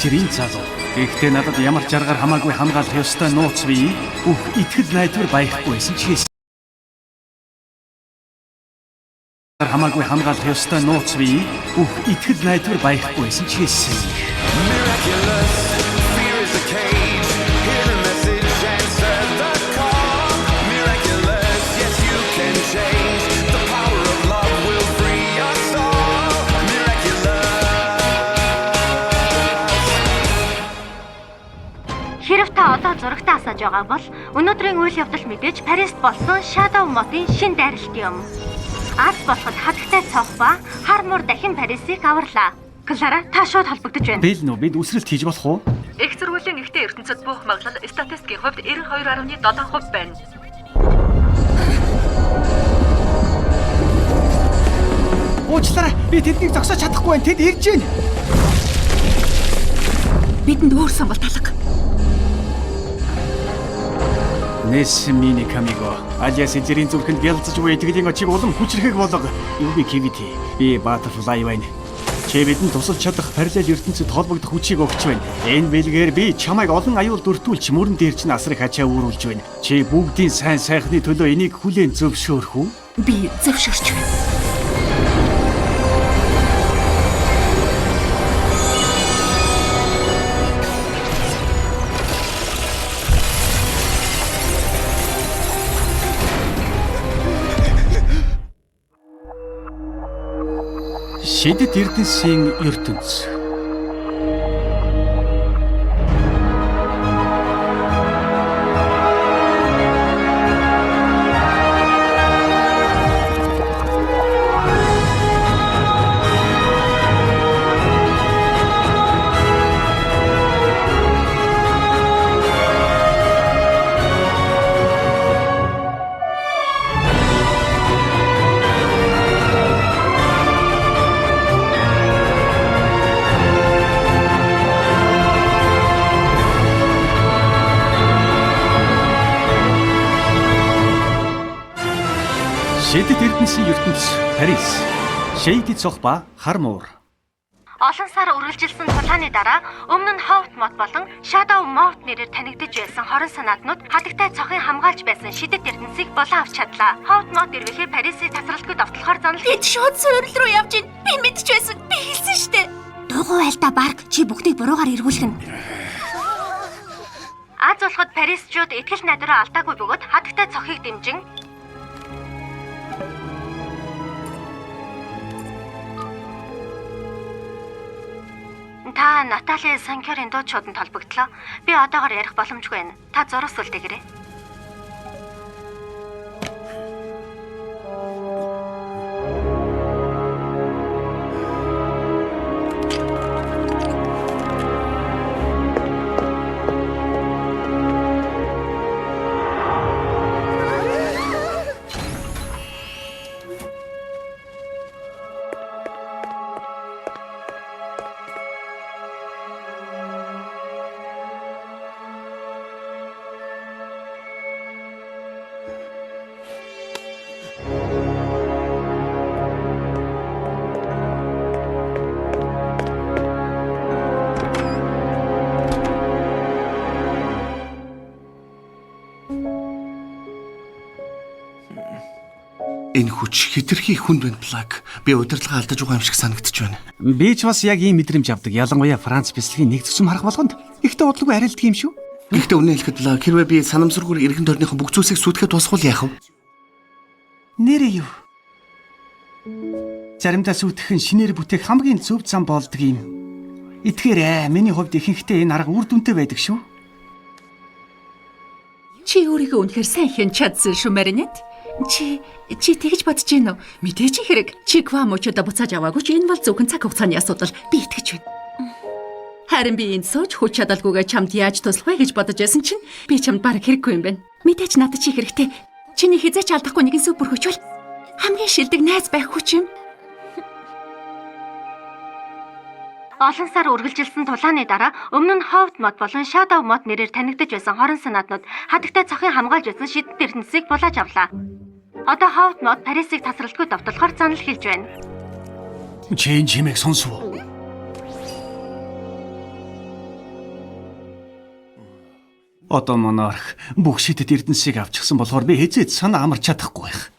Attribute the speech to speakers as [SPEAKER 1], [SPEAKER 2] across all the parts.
[SPEAKER 1] жирийн залуу. Гэхдээ надад ямар ч аргаар хамаагүй хамгаалах ёстой нууц бий. Итгэл найдвар баяхгүйсэн ч хамаагүй хамгаалах ёстой нууц бий. Итгэл найдвар баяхгүйсэн ч гэсэн.
[SPEAKER 2] Хэрв та одоо зурагтаа асааж байгаа бол өнөөдрийн үйл явдал мэдээж Парист болсон Shadow Moth-ын шин дайралт юм. Аз болоход хатагтай цонх ба хар муур дахин Парисыг аварлаа. Клара та шууд холбогдож байна.
[SPEAKER 1] Бэл нөө бид үсрэлт хийж болох уу?
[SPEAKER 3] Их зургуулийн ихтэй ертөнцид бүх магадлал статистикийн хувьд 92.7% байна.
[SPEAKER 1] Уучлаарай. Би тэднийг зогсоож чадахгүй байна. Тэд ирж байна.
[SPEAKER 3] Бидэнд өөр самбал талга.
[SPEAKER 1] Несмини камиго. Алиас жирийн зүрхэнд бялцаж буй итгэлийн очиг улам хүчрэхэг болго. Юуби кивити. Би Butterfly байна. Чи бидэнд тусалж чадах параллел ертөнцид холбогдох хүчийг өгч байна. Энэ бэлгээр би чамайг олон аюул дүртүүлж мөрөн дээр чинь асрах ачаа үүрүүлж байна. Чи бүгдийн сайн сайхны төлөө энийг хүлээн зөвшөөрөх үү?
[SPEAKER 3] Би зөвшөөрч байна.
[SPEAKER 1] Шидэт эрдэнсийн ертөнц. Шидэт эрдэнсийн ертөнц Парис. Шейдэт цох ба хар муур.
[SPEAKER 2] Олон сар үргэлжилсэн тулааны дараа өмнө нь Hout Moth болон Shadow Moth нэрээр танигдж байсан хорон санаатнууд хатагтай цохын хамгаалж байсан шидэт эрдэнсийг болон авч чадлаа. Hout Moth ирвэхээ Парисыг тасралтгүй довтлохоор занал
[SPEAKER 3] Эд шууд суурил руу явж ийн. Би мэдчихэж байсан. Би хэлсэн штэ.
[SPEAKER 2] Дугуй байлдаа баг чи бүгдийг буруугаар эргүүлэх нь. Аз болоход Парисчууд итгэл найдвараа алдаагүй бөгөөд хатагтай цохыг дэмжин та Натали Санкерийн дуудчууданд холбогдлоо. Би одоогоор ярих боломжгүй байна. Та зурвал дэгэрээ.
[SPEAKER 4] Энэ хүч хэтэрхий хүнд байна Плаг. Би удирдлага алдаж байгаа юм шиг санагдаж байна.
[SPEAKER 1] Би ч бас яг ийм мэдрэмж авдаг. Ялангуяа Франц бяцлагийн нэг зүсэм харах болгонд ихтэй удалгүй арилдаг юм шүү.
[SPEAKER 4] Гэхдээ үнэ хэлэхэд Плаг, хэрвээ би санамсаргүйр эргэн тойрныхон бүх зүйлсийг сүтгэхэд тусахвал яах вэ?
[SPEAKER 1] Нэрээ юу? Заримдаа сүтгэх нь шинээр бүтээх хамгийн зөв зам болдог юм. Итгээрэй, миний хувьд ихэнхдээ энэ арга үр дүнтэй байдаг шүү.
[SPEAKER 3] Чи өөрийгөө үнэхээр сайн хэн чадсан шүү Маринет. Чи тэгж бодож гин үү? Мэдээж хэрэг. Чи Квамочода буцааж аваагүй ч энэ бол зөвхөн цаг хугацааны асуудал. Би итгэж байна. Харин би энд сууж хүч чадалгүйгээ чамд яаж туслах вэ гэж бодож байсан чинь би чамд бараг хэрэггүй юм байна. Мэдээж надад чи хэрэгтэй. Чиний хизээч алдахгүй нэгэн супер хүч бол хамгийн шилдэг найз байх хүч юм.
[SPEAKER 2] Олон сар үргэлжилсэн тулааны дараа өмнө нь Hout Moth болон Shadow Moth нэрээр танигдж байсан хорон санаатнууд хатагтай цохын хамгаалж байсан шидэт эрдэнэсийг булааж авлаа. Одоо Hout Moth Парисыг тасралтгүй довтлохоор занал хэлж байна.
[SPEAKER 1] Чи энэ чимээг сонсов уу? Одоо монарх бүх шидэт эрдэнсийг авчихсан болохоор би хэзээд санаа амарч чадахгүй байх.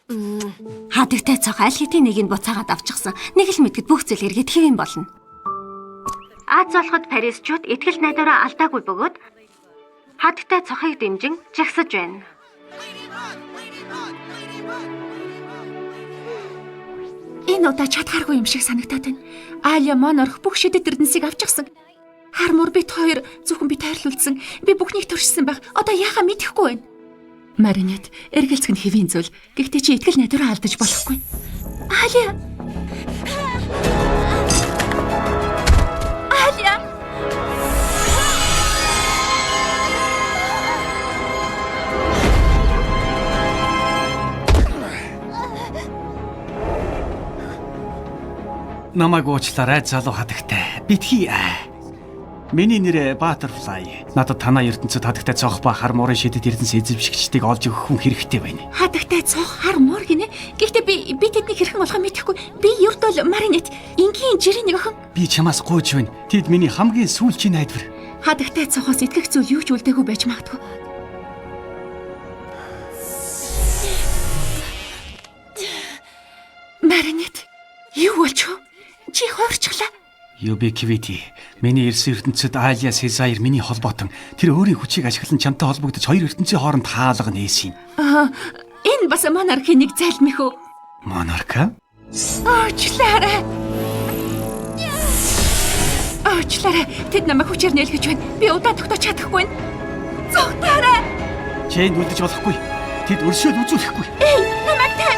[SPEAKER 2] Хадагтай цог аль хэдийн нэг нь буцаагаад авчихсан. Нэг л мэдгэд бүх зүйл эргээд хэвэн болно. Аз болоход Парисчууд итгэл найдвараа алдаагүй бөгөөд хадагтай цохыг дэмжин жагсаж байна.
[SPEAKER 3] Энэ удаа чадхааргүй юм шиг санагдаад байна. Аля монарх бүх шидэт эрдэнсийг авчихсан. Хармуур бит хоёр зөвхөн би тойрлуулсан. Би бүхнийг төршсөн байх. Одоо яахаа мэдэхгүй байна. Маринет, эргэлзэх нь хэвийн зүйл. Гэхдээ чи итгэл найдвараа алдаж болохгүй. Аля. Аля.
[SPEAKER 1] Намайг уучлаарай залуу хадагтай. Битгий. Миний нэр Butterfly. Надад танаа ертөнцид хадагтай цонх ба хар муурын шидэт эрдэнэс эзэмшигчдийг олж өгөх хүн хэрэгтэй байна.
[SPEAKER 3] Хадагтай цонх хар муур гинэ. Гэхдээ би тэднийг хэрхэн болгох мэдэхгүй. Би ердөө Маринет, энгийн жирийн нэг охин.
[SPEAKER 1] Би чамаас гуйж байна. Тэд миний хамгийн сүүлчийн найдвар.
[SPEAKER 3] Хадагтай цонхоос итгэх зүйл юу ч үлдээгүй байж магадгүй. Маринет, юу болчих вэ? Чи хуурчлаа.
[SPEAKER 1] Юбиквити. Миний ирсэн ертөнцид Аlia Caesar миний холбоотон тэр өөрийн хүчийг ашиглан чамтай холбогдож хоёр ертөнцийн хооронд хаалга нээсэн юм.
[SPEAKER 3] Энэ бас монархийн нэг залмих үү?
[SPEAKER 1] Монарка?
[SPEAKER 3] Аачлаарай. Тэд намайг хүчээр нээлгэж байна. Би удаа тогтоож чадахгүй байна. Зогтоорой.
[SPEAKER 1] Чэйн үлдэж болохгүй. Тэд өршөөл үзүүлэхгүй.
[SPEAKER 3] Эй, намайг тай.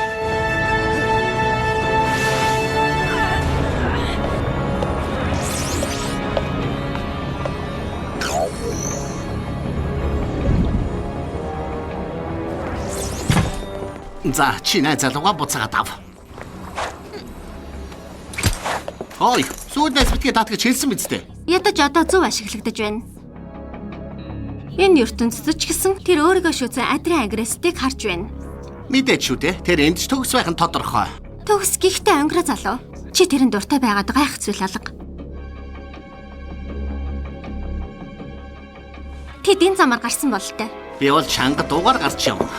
[SPEAKER 4] За, чи найзалууга буцаагаад ав. Ой, сүйднээс битгий татгаж хэлсэн биз дээ.
[SPEAKER 2] Ядаж одоо зөв ашиглагдаж байна. Энэ ертөнцид ч гэсэн тэр өөрийгөө шүүсэн адрын агрессыг харж байна.
[SPEAKER 4] Мэдээч шүү дээ. Тэр энд ч төгс байх нь тодорхой.
[SPEAKER 2] Төгс гихтээ өнгөрөө залуу. Чи тэрэн дуртай байгаад гайх зүйл алга. Тэд энэ замаар гарсан бололтой.
[SPEAKER 4] Би бол чанга дуугаар гарч явна.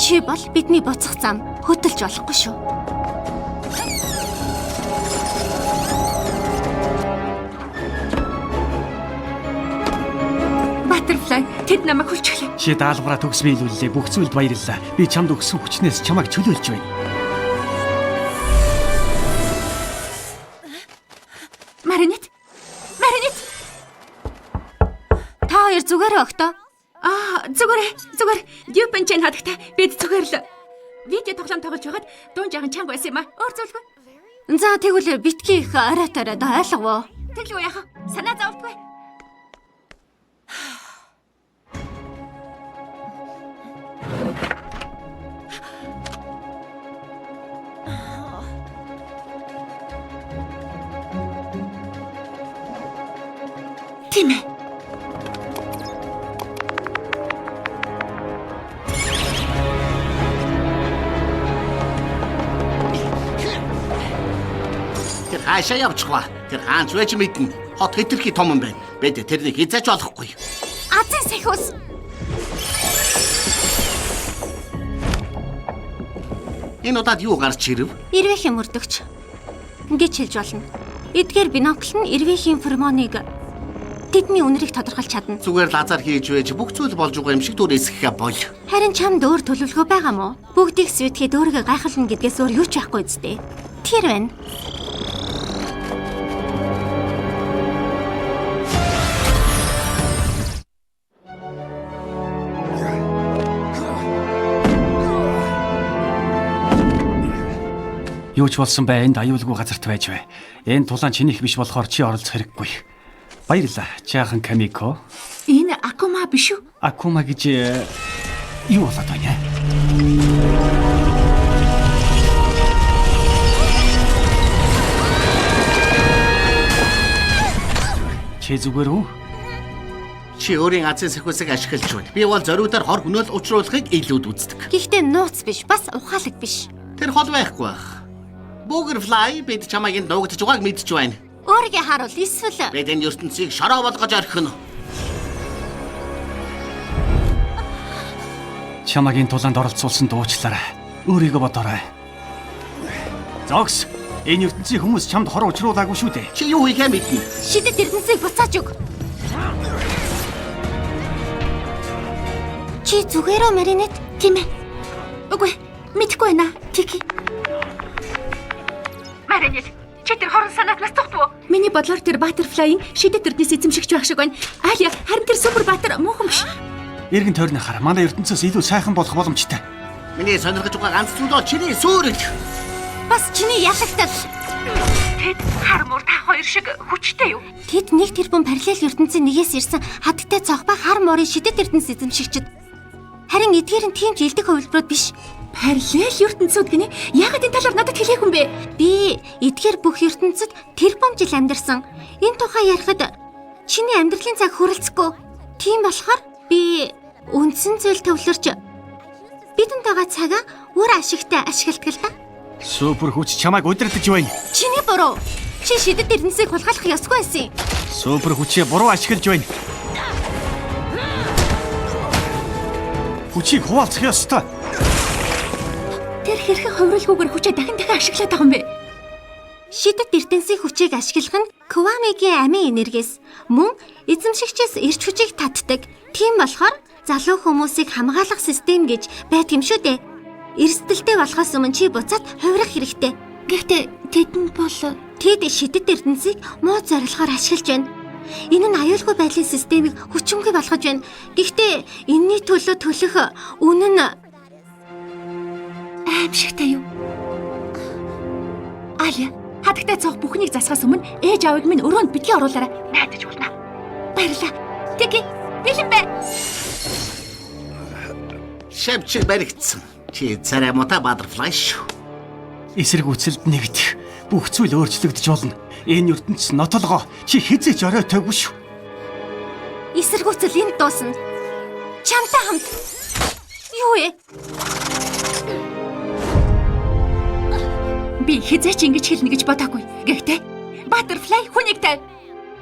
[SPEAKER 2] Чи бол бидний буцах зам хөдөлж болохгүй шүү.
[SPEAKER 3] Butterfly, тэд намайг хүлчихлээ.
[SPEAKER 1] Чи даалгавраа төгс биелүүллээ. Бүх зүйлд баярлалаа. Би чамд өгсөн хүчнээс чамайг чөлөөлж байна.
[SPEAKER 3] Маринет.
[SPEAKER 2] Та хоёр зүгээрээ өгтөө.
[SPEAKER 3] Зүгээр. Дюпенчэн хадагтай. Бид зүгээр л видео тоглоом тоглож байгаад дуун жаахан чанга байсан юм аа. Өөр зүйлгүй.
[SPEAKER 2] За тэгвэл битгий их оройтой ойлгов.
[SPEAKER 3] Тэглүү яах вэ? Санаа зовдгүй. Тийм ээ.
[SPEAKER 4] Тэр хаашаа явчих ба. Тэр хаанч байж мэднэ. Хот хэтэрхий том юм байна. Бид тэрнийг хязгаарч олохгүй.
[SPEAKER 2] Азийн сахиус.
[SPEAKER 4] Энэ удаад юу гарч ирв?
[SPEAKER 2] Ирвэхийн мөрдөгч. Ингэж хэлж болно. Эдгээр бинокл нь ирвэхийн феромоныг тэдний үнэрийг тодорхойлж чадна.
[SPEAKER 4] Зүгээр лазар хийж байж бүх зүйл болж байгаа юм шиг дүрээсгэх бол.
[SPEAKER 2] Харин чамд өөр төлөвлөгөө байгаа мó? Бүгдийг сүйтгэхэд өөрийгөө гайхална гэдгээс өөр юу ч байхгүй үстэй. Тэр байна.
[SPEAKER 1] Юу ч болсон бай, энд аюулгүй газарт байж бай. Энэ тулаан чинийх биш болохоор чи оролцох хэрэггүй. Баярлалаа. Жаахан Камико.
[SPEAKER 3] Энэ Акума биш үү?
[SPEAKER 1] Акума гэж юу болоод байна? Чи зүгээр үү?
[SPEAKER 4] Чи өөрийн азийн сэхүүсийг ашиглаж байна. Би бол зориудаар хор хөнөөл учруулахыг илүүд үздэг.
[SPEAKER 2] Гэхдээ нууц биш, бас ухаалаг биш.
[SPEAKER 4] Тэр хол байхгүй байх. Boogerfly бид чамайг дуугдж байгааг мэдж байна.
[SPEAKER 2] Өөрийгөө харуул, эсвэл
[SPEAKER 4] Бид энэ ертөнцийг шороо болгож орхино.
[SPEAKER 1] Чамагийн тулаанд оролцуулсан дуучлаарай. Өөрийгөө бодоорой. Зогс. Энэ ертөнцийн хүмүүс чамд хор учруулаагүй шүү дээ.
[SPEAKER 4] Чи юу хийхээ мэднэ.
[SPEAKER 2] шидэт эрдэнэсийг буцааж өг. Чи зүгээрөө Маринет?
[SPEAKER 3] Тийм ээ. Үгүй, мэдгүй байна. Тики. Маринет, чи тэр хорон санаатнаас тогтвоо. Миний бодлоор тэр Butterfly-ийн шидэт эрдэнэс эзэмшигч байх шиг байна. Алия, харин тэр супер баатар муухан биш.
[SPEAKER 1] Эргэн тойрны хар манай ертөнцөөс илүү сайхан болох боломжтой.
[SPEAKER 4] Миний сонирхож байгаа ганц зүйл бол чиний сүрэл.
[SPEAKER 2] Бас чиний ялагтал.
[SPEAKER 3] Тэд хар муур та хоёр шиг хүчтэй юу?
[SPEAKER 2] Тэд нэг тэрбум параллел ертөнцийн нэгээс ирсэн хатагтай цогбай хар морын шидэт эрдэнэс эзэмшигчд. Харин эдгээр нь тийм ч илдэг хувилбарууд биш.
[SPEAKER 3] Параллел ертөнцүүд гинэ. Яагаад энэ талаар надад хэлээгүй юм бэ?
[SPEAKER 2] Би эдгээр бүх ертөнцид тэрбум жил амьдарсан. Энэ тухай ярихад чиний амьдралын цаг хүрэлцэхгүй. Тийм болохоор би үндсэн зүйл төвлөрч бидэнд байгаа цагаа өөр ашигтай ашигладаг л да.
[SPEAKER 1] Супер хүч чамайг удирдах байна.
[SPEAKER 2] Чиний буруу. Чи шидэт эрдэнэсийг хулгайлах ёсгүй байсан.
[SPEAKER 1] Супер хүчээ буруу ашиглаж байна. Хүчийг хуваалцах ёстой.
[SPEAKER 3] Тэр хэрхэн хувирлгүйгээр хүчээ дахин ашиглаад байгаа юм бэ?
[SPEAKER 2] Шидэт эрдэнэсийн хүчийг ашиглах нь Квамигийн амийн энергиэс мөн эзэмшигчээс эрч хүчийг татдаг. Тийм болохоор залуу хүмүүсийг хамгаалах систем гэж байт юм шүү дээ. Эрсдэлтэй болохоос өмнө чи буцаад хувирах хэрэгтэй.
[SPEAKER 3] Гэхдээ тэдэнд бол
[SPEAKER 2] Тэд шидэт эрдэнэсийг муу зорилгоор ашиглаж байна. Энэ нь аюулгүй байдлын системийг хүчингүй болгож байна. Гэхдээ энэний төлөө төлөх үнэн нь
[SPEAKER 3] аимшигтай юу? Алия, хатагтай цог бүхнийг засахаас өмнө ээж авыг минь өрөөнд битгий оруулаарай. Найдаж болно. Баярлалаа. Тики, бэлэн бай.
[SPEAKER 4] Шавч баригдсан. Чи царай мута Butterfly шүү.
[SPEAKER 1] Эсэргүүцэлд нэгдэх бүх зүйл өөрчлөгдөж болно. Энэ ертөнц нотолгоо чи хизээч оройтойгүй шүү.
[SPEAKER 2] эсэргүүцэл энд дуусна. Чамтай хамт. Юу вэ?
[SPEAKER 3] Би хизээч ингэж хэлнэ гэж бодоагүй. Гэхдээ Butterfly хүнийг тавь.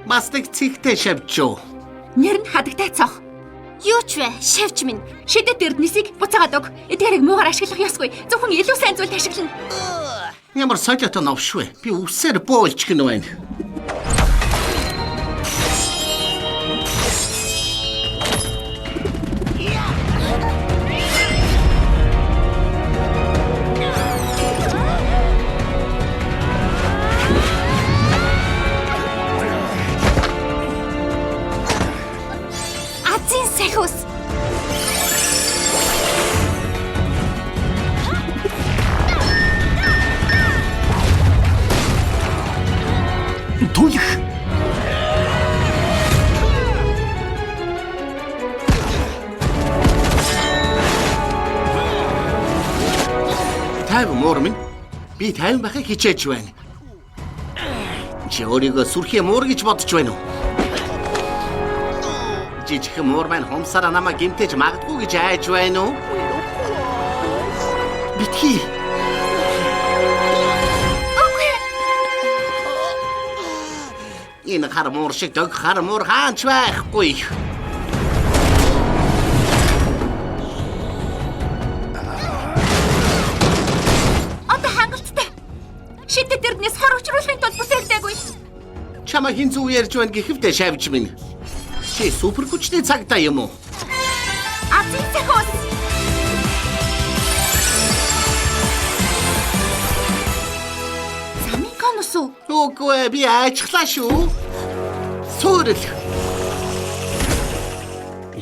[SPEAKER 4] Бас нэг цэгтэй шавчуу.
[SPEAKER 3] Нэр нь хатагтай цог.
[SPEAKER 2] Юу ч вэ? Шавж минь.
[SPEAKER 3] Шидэт эрдэнэсийг буцаагаад өг. Тэрийг муугар ашиглах ёсгүй. Зөвхөн илүү сайн зүйлд ашиглана.
[SPEAKER 4] Ямар соёлтой новшгүй. Би үсээр боолч гэнэ байна.
[SPEAKER 2] Азийн сахиус.
[SPEAKER 1] Түлх.
[SPEAKER 4] Тайв муур минь. Би тайван байхыг хичээж байна. Чи өөрийгөө сүрхий муур гэж бодож байна уу? Жижиг муур маань хомсараа намайг гэмтэж магадгүй гэж айж байна уу? Битгий. Энэ хар муур шиг дог хар муур хаач байхгүй.
[SPEAKER 3] Одоо хангалттай. Шидэт эрдэнэс хор учруулахын тулд бүтээгдээгүй.
[SPEAKER 4] Чамаа хин зүү ярьж байна гэхэвтэ шавж минь. Чи супер хүчтэй цагтаа юм уу?
[SPEAKER 3] Азийн сахиус. Замиконос уу?
[SPEAKER 4] Үгүй би ажиглаа шүү. Сүрэл.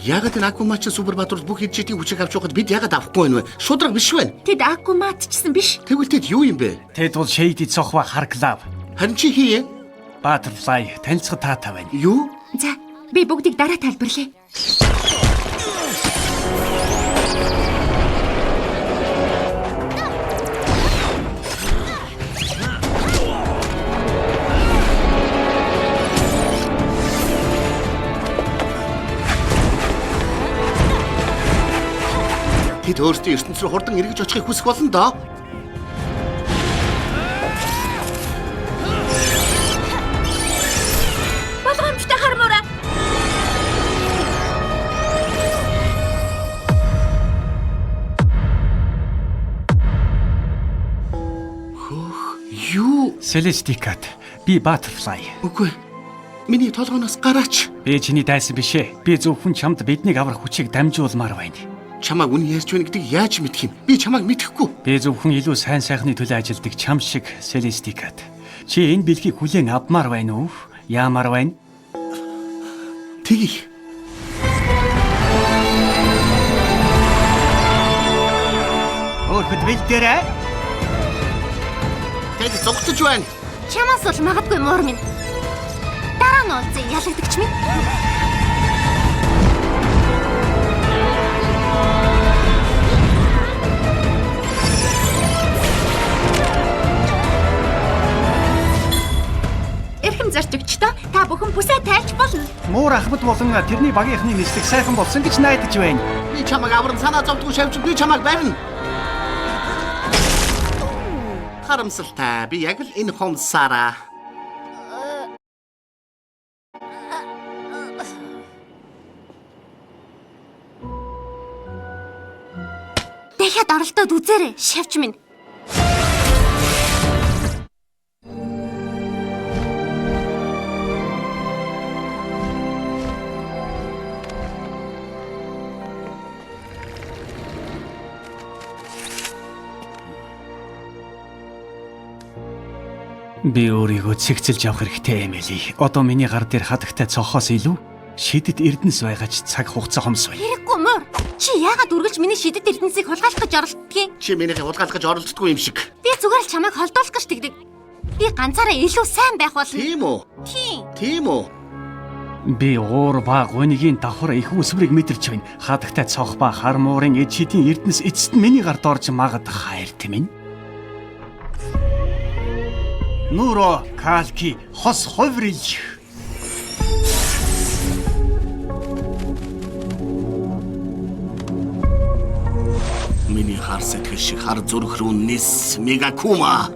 [SPEAKER 4] Ягд энэ акумач супер батурд бүх хэдчийн хүчийг авч явахад бид ягд авахгүй байна вэ? Шудраг биш байна.
[SPEAKER 3] Тэд акуматчсан биш.
[SPEAKER 4] Тэгвэл тэд юу юм бэ?
[SPEAKER 1] Тэд бол Shady цохва Харклав.
[SPEAKER 4] Харин чи хий.
[SPEAKER 1] Butterfly танилцах таатай байна.
[SPEAKER 4] Юу?
[SPEAKER 3] За, би бүгдийг дараа тайлбарлая.
[SPEAKER 4] Тэд өөрсдийн ертөнц рүү хурдан эргэж очихыг хүсэх болно доо.
[SPEAKER 3] Болгоомжтой хармаараа.
[SPEAKER 4] Юу?
[SPEAKER 1] Celesticat. Би Butterfly.
[SPEAKER 4] Үгүй. Миний толгоноос гараач.
[SPEAKER 1] Би чиний дайсан бишээ. Би зөвхөн чамд биднийг аврах хүчийг дамжуулмаар байна.
[SPEAKER 4] Чамайг үн ярьж байна гэдгийг яаж мэдэх юм? Би чамайг мэдэхгүй.
[SPEAKER 1] Би зөвхөн илүү сайн сайхны төлөө ажилдаг чам шиг Celesticat. Чи энэ бэлгийг хүлээн авмаар байна уу? Яамаар байна?
[SPEAKER 4] Тэгье.
[SPEAKER 1] Өөрөд бэлдээрээ.
[SPEAKER 4] Тэд зогтож байна.
[SPEAKER 2] Чамаас бол магадгүй муур минь. Дараа нь уулзъя ялагдагч минь.
[SPEAKER 3] Эрхэм зарчигчдаа та бүхэн бүсээ тайлж болно.
[SPEAKER 1] Муур ахмад болон тэрний багийнхны нислэг сайхан болсон гэж найдаж байна.
[SPEAKER 4] Би чамайг аврам санаа зовдгүй шавж би чамайг барина. Харамсалтай. Би яг л энэ хонсараа.
[SPEAKER 2] Дахиад оролдоод үзээрэй, шавж минь.
[SPEAKER 1] Би өөрийгөө цэгцэлж авах хэрэгтэй юм эли. Одоо миний гар дээр хадагтай цохоос илүү шидэт эрдэнэс байгаач цаг хугацаа хомсвэ.
[SPEAKER 2] Хэрэггүй муур. Чи яагаад үргэлж миний шидэт эрдэнсийг хулгайлах гэж оролддгийг?
[SPEAKER 4] Чи минийхээ хулгайлгаж оролддоггүй юм шиг.
[SPEAKER 2] Би зүгээр л чамайг холдуулах гэж тэгдэг. Би ганцаараа илүү сайн байх болно.
[SPEAKER 4] Тийм үү?
[SPEAKER 2] Тийм.
[SPEAKER 4] Тийм үү?
[SPEAKER 1] Би уур ба гунигийн давхар их үсвэрийг мэдэрч байна. Хадагтай цох ба хар муурын эд шидийн эрдэнэс эцэст нь миний гард орж магад хайр тэмэн. Нуро калки хос ховрилж.
[SPEAKER 4] Миний хар сэтгэл шиг хар зүрх рүү низ Мегакума.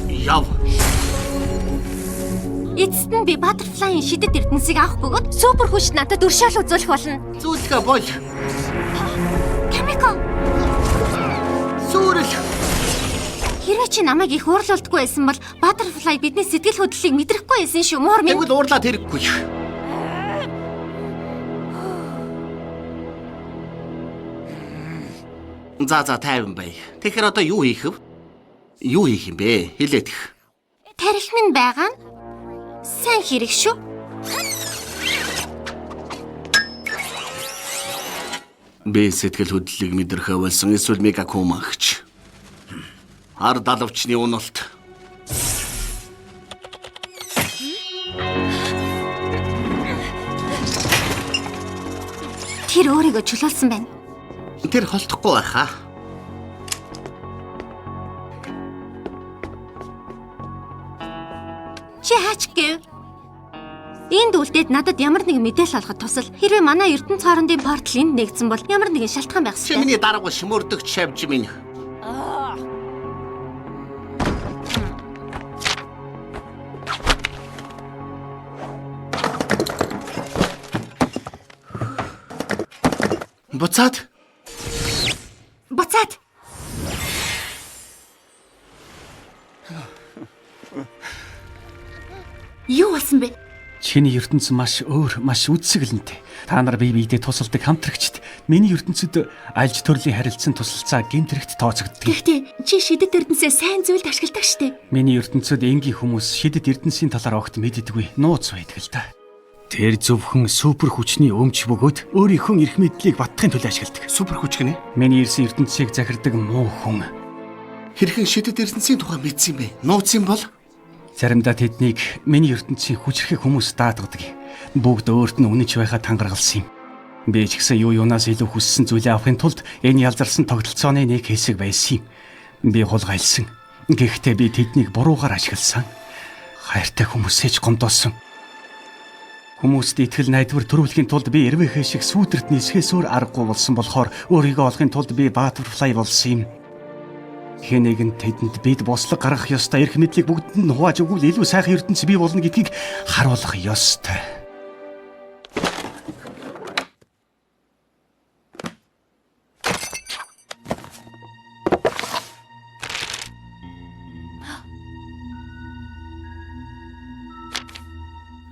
[SPEAKER 4] Яв.
[SPEAKER 2] Эцэст нь би Butterfly-ийн шидэт эрдэнсийг авах бөгөөд супер хүч надад өршөөл үзүүлэх болно.
[SPEAKER 4] Зүйлгээ бол.
[SPEAKER 2] Камико,
[SPEAKER 4] Сүрэл.
[SPEAKER 2] хэрвээ чи намайг их уурлуулдаггүй байсан бол Butterfly бидний сэтгэл хөдлөлийг мэдрэхгүй байсан шүү муур минь.
[SPEAKER 4] Тэгвэл уурлаад хэрэггүй. За тайван бай. Тэгэхээр одоо юу хийх вэ? Юу хийх юм бэ? Хэлээд их.
[SPEAKER 2] Тарих минь байгаа нь сайн хэрэг шүү.
[SPEAKER 4] Би сэтгэл хөдлөлийг мэдрэхээ болсон эсвэл Мегакума гэж. Хар далавчны уналт.
[SPEAKER 2] Тэр өөрийгөө чөлөөлсөн байна.
[SPEAKER 4] Тэр холдохгүй байхаа.
[SPEAKER 2] Чи хаач гэв? Энд үлдээд надад ямар нэгэн мэдээлэл олоход тусал хэрвээ манай ертөнц хоорондын портал энд нэгдсэн бол ямар нэгэн шалтгаан байх
[SPEAKER 4] Чи
[SPEAKER 2] ёстой.
[SPEAKER 4] миний дарга шимөрдөгч шавж минь. Буцаад.
[SPEAKER 3] Буцаад. Юу болсон бэ?
[SPEAKER 1] Чиний ертөнц маш өөр, маш үдсгэлэнтэй. Та нар бие биедээ тусалдаг хамтрагчд. Миний ертөнцид альж төрлийн харилцан тусалцаа гэмт хэрэгт тооцогддог.
[SPEAKER 3] Гэхдээ чи шидэт эрдэнсээ сайн зүйлд ашигладаг штеп.
[SPEAKER 1] Миний ертөнцид энгийн хүмүүс шидэт эрдэнсийн талаар огт мэддэггүй, нууц байдаг л да. Тэр зөвхөн супер хүчний өмч бөгөөд өөрийнхөө эрх мэдлийг баттахын төлөө ашигладаг.
[SPEAKER 4] Супер хүч гинэ.
[SPEAKER 1] Миний ирсэн ертөнцийг захирдаг муу хүн.
[SPEAKER 4] Хэрхэн шидэт эрдэнсийн тухай мэдсэн бэ? Нууц юм бол?
[SPEAKER 1] Заримдаа тэднийг миний ертөнцийн хүчрхэг хүмүүс даатгадаг. Бүгд өөрт нь үнэнч байхад тангаргалсан юм. Би ч гэсэн юу юунаас илүү хүссэн зүйлээ авахын тулд энэ ялзарсан тогтолцооны нэг хэсэг байсан юм. Би хулгайлсан. Гэхдээ би тэднийг буруугаар ашигласан. Хайртай хүмүүсээч гомдоосон. Хүмүүст итгэл найдвар төрүүлэхийн тулд би эрвэхэ шиг сүйтрт нисгэсөөр аргагүй болсон болохоор өөрийгөө олохын тулд би Butterfly болсон юм. Хэнийг нь тэдэнд бид бослог гаргах ёстой эрх мэдлийг бүгдэнд нь хувааж өгвөл илүү сайхан ертөнц бий болно гэдгийг харуулах ёстой.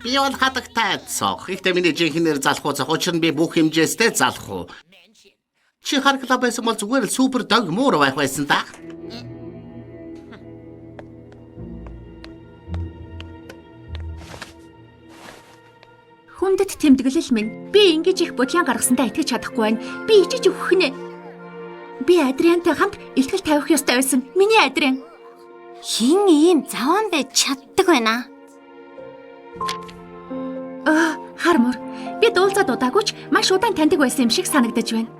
[SPEAKER 4] Би бол хадагтай цог. Ихтэй миний жинхэнээр залах уу цог. Учир нь би бүх хэмжээстэй залах уу. Чи харгалаа байсан бол зүгээр л супер дог муур байх байсан та.
[SPEAKER 3] Хүндэт тэмдэглэл минь. Би ингэж их бодлон гаргасандаа итгэж чадахгүй байна. Би ичиж өгөх нэ. Би Адриантай хамт илтгэл тавих ёстой байсан. Миний Адриан.
[SPEAKER 2] Хин ийм заван байж чаддаг байна.
[SPEAKER 3] Хармор. Би дуулцаад удаагүй ч маш удаан таньдаг байсан юм шиг санагдаж байна.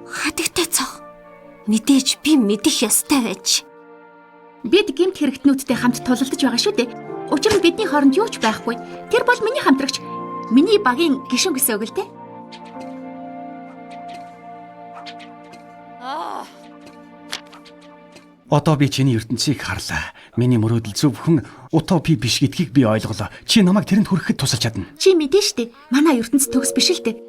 [SPEAKER 2] Хатагтай цог. Мэдээж би мэдэх ёстой байж.
[SPEAKER 3] Бид гэмт хэрэгтнүүдтэй хамт тулалдаж байгаа шүү дээ. Учир нь бидний хооронд юу ч байхгүй. Тэр бол миний хамтрагч. Миний багийн гишүүн гэсэн үг л дээ.
[SPEAKER 1] Одоо би чиний ертөнцийг харлаа. Миний мөрөөдөл зөвхөн утопи биш гэдгийг би ойлголоо. Чи намайг тэрэнд хүрэхэд тусалж чадна.
[SPEAKER 3] Чи мэдэн штэ. Манай ертөнц төгс биш л дээ.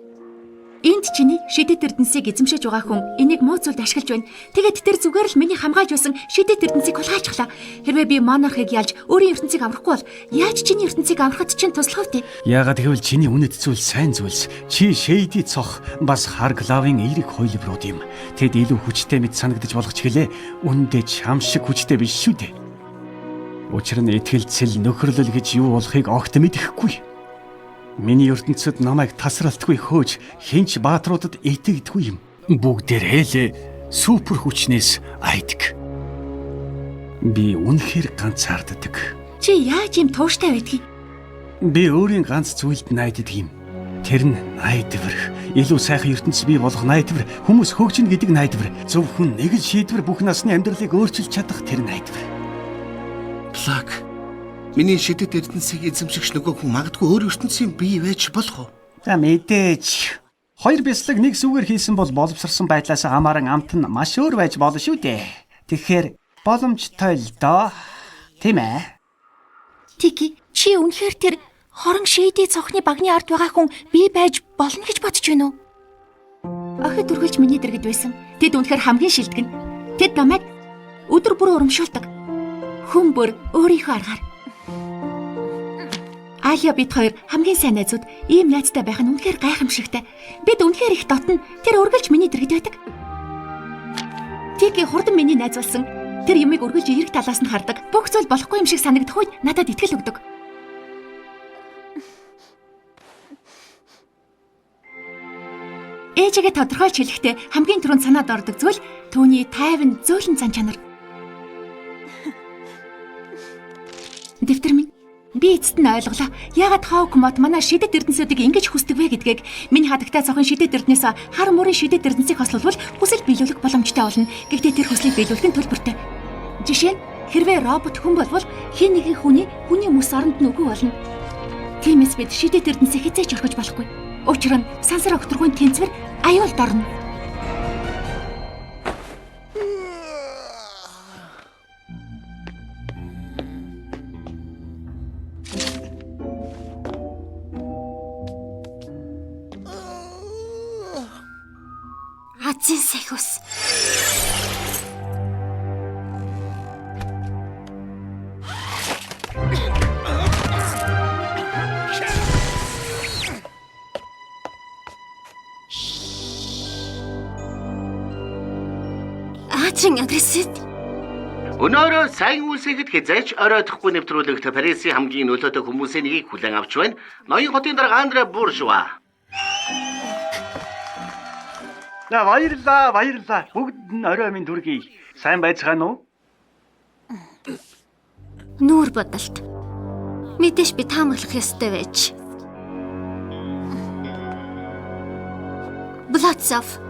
[SPEAKER 3] Энд чиний шидэт эрдэнсийг эзэмшиж байгаа хүн энийг муу зүйлд ашиглаж байна. Тэгээд тэр зүгээр л миний хамгаалж байсан шидэт эрдэнсийг хулгайчглаа. Хэрвээ би монархыг ялж өөрийн ертөнцийг аврахгүй бол яаж чиний ертөнцийг аврахад чинь туслах вэ?
[SPEAKER 1] Яагаад гэвэл чиний үнэт зүйл сайн зүйлс. Чи Shady цох бас Harglave-ийн эерэг хойлбрууд юм. Тэд илүү хүчтэй мэт санагдаж болох ч гэлээ үнэндээ чам шиг хүчтэй биш шүү дээ. Учир нь итгэлцэл нөхөрлөл гэж юу болохыг огт мэдэхгүй. Миний ертөнцид намайг тасралтгүй хөөж хинч баатруудад итгэдэггүй юм. Бүгдээрээ л супер хүчнээс айдаг. Би үнэхээр ганцаарддаг.
[SPEAKER 3] Чи яаж юм тууштай байдгийг?
[SPEAKER 1] Би өөрийн ганц зүйлд найддаг юм. Тэр нь найдвар. Илүү сайхан ертөнц бий болох найдвар, хүмүүс хөгжинэ гэдэг найдвар. Зөвхөн нэг л шийдвэр бүх насны амьдралыг өөрчилж чадах тэр найдвар.
[SPEAKER 4] Плаг. Миний шидэт эрдэнсийг эзэмшигч нөгөө хүн магадгүй өөр ертөнцийн бий байж болох уу?
[SPEAKER 1] За мэдээж. Хоёр бяцлаг нэг сүгээр хийсэн бол боловсрсан байдлаас хамааран амт нь маш өөр байж болно шүү дээ. Тэгэхээр боломжтой л доо. Тийм ээ.
[SPEAKER 3] Тики, чи үнэхээр тэр хорон Shady цохны багны ард байгаа хүн би байж болно гэж бодож байна уу? Охид үргэлж миний дэргэд байсан. Тэд үнэхээр хамгийн шилдэг. Тэд намайг өдөр бүр урамшуулдаг. Хүн бүр өөрийнхөө аргаар. Аlia бид хоёр хамгийн сайн найзууд. Ийм найзтай байх нь үнэхээр гайхамшигтай. Бид үнэхээр их дотно. Тэр үргэлж миний дэргэд байдаг. Тики хурдан миний найз болсон. Тэр юмыг үргэлж эерэг талаас нь хардаг. Бүх зүйл болохгүй юм шиг санагдах үед надад итгэл өгдөг. Ээжигээ тодорхойлж хэлэхдээ хамгийн түрүүнд санаад ордог зүйл түүний тайван зөөлөн зан чанар. Дэвтэр минь би эцэст нь ойлголоо. Яагаад Hawk мод манай шидэт эрдэнсүүдийг ингэж хүсдэг вэ гэдгийг. Миний хадагтай цохон шидэт эрдэнээс хар мөрийн шидэт эрдэнсийг хослолвол хүсэл биелүүлэх боломжтой болно. Гэхдээ тэр хүслийг биелүүлэх нь төлбөртэй. Жишээ нь хэрвээ робот хүн болвол хин нэгэн хүний мөс оронд нь үгүй болно. Тиймээс бид шидэт эрдэнсийг хизээч орхиж болохгүй. Учир нь сансар огторгүйн тэнцвэр аюулд орно.
[SPEAKER 2] Азийн сахиус. Азийн агрессив.
[SPEAKER 4] Өнөөрөө сайн үйлсэхэд хязгаарч оройдохгүй нэвтрүүлэгт Парисын хамгийн нөлөөтэй хүмүүсийн нэгийг хүлээн авч байна. Ноён хотын дарга Андре Буржуа.
[SPEAKER 1] За баярлаа. Бүгд нь орой минь түргий. Сайн байцгаана уу?
[SPEAKER 2] Нүүр бодолт. Мэдээж би таамаглах ёстой байж. Блацов.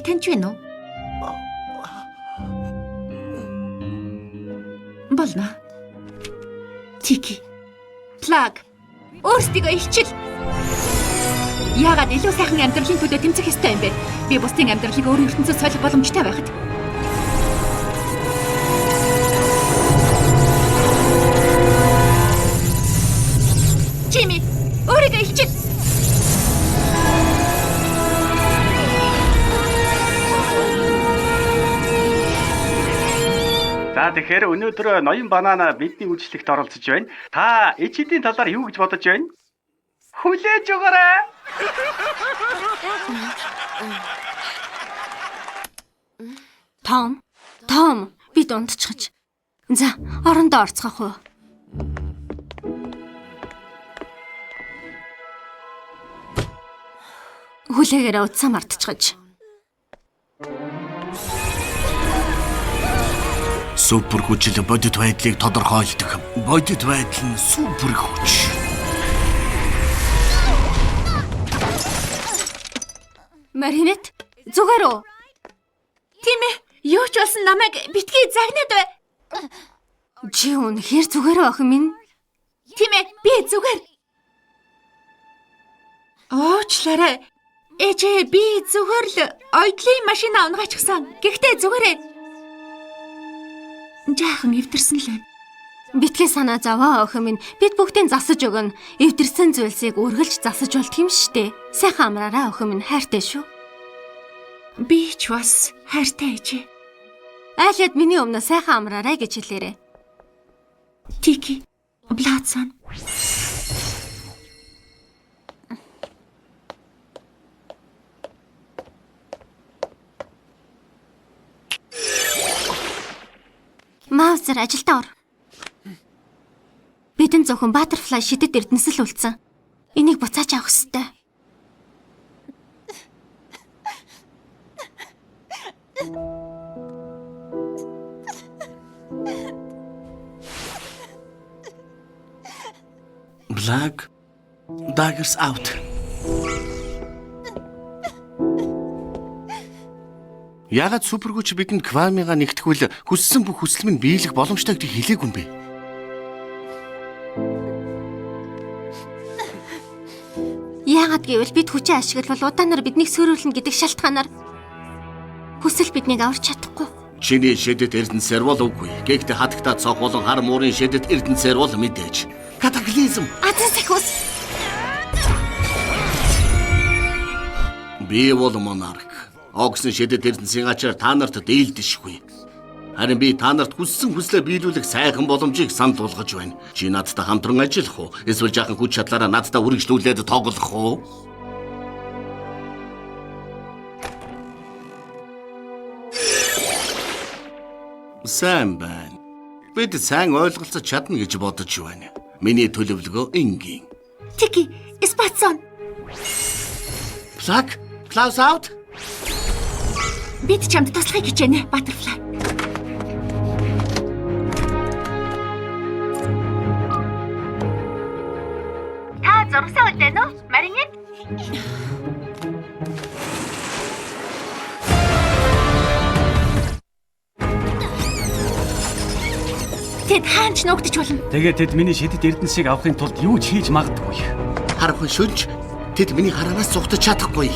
[SPEAKER 3] таньж байна уу? Болно. Тики. Плаг. Өөрсдийгөө илчил. Яагаад илүү сайхан амьдралын төлөө тэмцэх ёстой юм бэ? Би бусдын амьдралыг өөр ертөнцөд солих боломжтой байхад. Жими, өөрийгөө илчил.
[SPEAKER 1] За тэгэхээр өнөөдөр ноён банана бидний үйлчлэгт оролцож байна. Та эчидийн талаар юу гэж бодож байна? Хүлээж өгөөрэй.
[SPEAKER 2] Том, бид унтчихж. За, орондоо орцгоох уу? Хүлээгээрээ утсаа мартчихж.
[SPEAKER 4] Супер хүчил бодит байдлыг тодорхойлдог. Бодит байдал нь супер хүч.
[SPEAKER 2] Маринет, зүгээр үү?
[SPEAKER 3] Тийм ээ. Юу ч болсон намайг битгий загнаад бай.
[SPEAKER 2] Чи үнэхээр зүгээр байх юм ин?
[SPEAKER 3] Тийм ээ. Би зүгээр. Оочлаарай. Ээжээ би зүгээр л ойдлын машина унгаачихсан. Гэхдээ зүгээрээ. Жаахан эвдэрсэн л байна.
[SPEAKER 2] Битгий санаа зовоо охин минь. Бид бүгдийн засаж өгнө. Эвдэрсэн зүйлсийг үргэлж засаж болт юм штэ. Сайхан амраарай охин минь, хайртай шүү.
[SPEAKER 3] Би ч бас хайртай ээжээ.
[SPEAKER 2] Айлад миний өмнө сайхан амраарай гэж хэлээрэй.
[SPEAKER 3] Тики. Блацсан.
[SPEAKER 2] Маузер ажилдаа ор. Бидэн зөвхөн Butterfly шидэт эрдэнэс л үлдсэн. Энийг буцааж авах ёстой.
[SPEAKER 4] Black Daggers out. Яагаад супер хүч бидэнд Квамига нэгтгэхүүл хүссэн бүх хүсэл минь биелэх боломжтой гэдгийг хэлээгүй юм бэ?
[SPEAKER 2] Яагаад гэвэл бид хүчээ ашиглавал удаанаар биднийг сөөрүүлнэ гэдэг шалтгаанаар хүсэл биднийг аварч чадахгүй.
[SPEAKER 4] Чиний шидэт эрдэнэсээр бол үгүй. Гэхдээ хатагтаа цог болон хар муурын шидэт эрдэнэсээр бол мэдээж. Катаклизм.
[SPEAKER 2] Азан сахиус.
[SPEAKER 4] Би бол монарх. Огсон шидэт эрдэнэсийн ачаар та нарт дээлдэшгүй. Харин би та нарт хүссэн хүслээ биелүүлэх сайхан боломжийг санал болгож байна. Чи надтай хамтран ажиллах уу? Эсвэл жаахан хүч чадлаараа надтай үргэлжлүүлээд тоглох уу? Сайн байна. Бид сайн ойлголцож чадна гэж бодож байна. Миний төлөвлөгөө энгийн.
[SPEAKER 3] Тики, Спатсон.
[SPEAKER 4] Плаг, Клаус аут.
[SPEAKER 3] Бид чамд туслахыг хичээнэ, Butterfly.
[SPEAKER 2] Та зурсан үлдэн үү? Маринет?
[SPEAKER 3] Тэд хаанч нуугдчих болно.
[SPEAKER 1] Тэгээд тэд миний шидэт эрдэнсийг авахын тулд юу ч хийж магадгүй.
[SPEAKER 4] Харахгүй шүнж. Тэд миний хараанаас зугтаж чадахгүй.